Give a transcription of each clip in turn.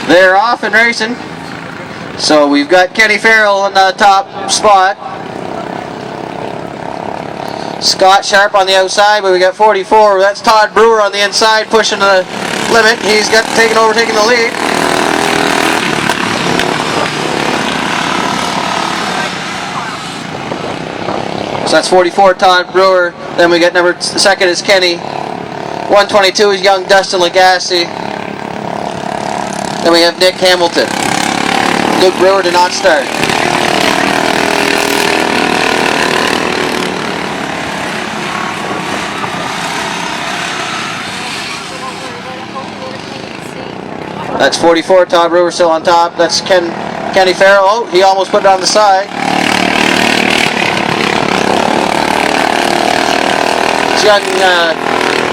They're off and racing. So we've got Kenny Farrell in the top spot. Scott Sharp on the outside, but we got 44. That's Todd Brewer on the inside pushing the limit. He's got taking the lead. So that's 44, Todd Brewer. Then we got second is Kenny. 122 is young Dustin Lagasse. Then we have Nick Hamilton. Luke Brewer did not start. That's 44, Todd Brewer still on top. That's Kenny Farrell. Oh, he almost put it on the side. It's young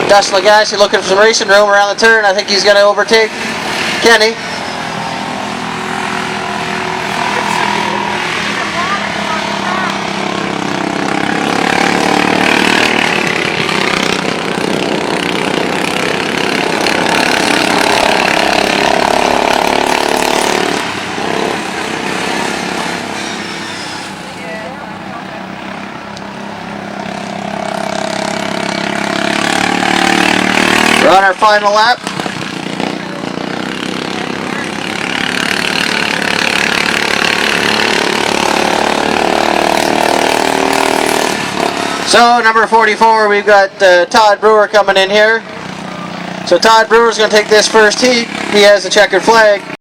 Dustin Lagasse looking for some racing room around the turn. I think he's going to overtake Kenny. We're on our final lap. So number 44, we've got Todd Brewer coming in here. So Todd Brewer's going to take this first heat. He has a checkered flag.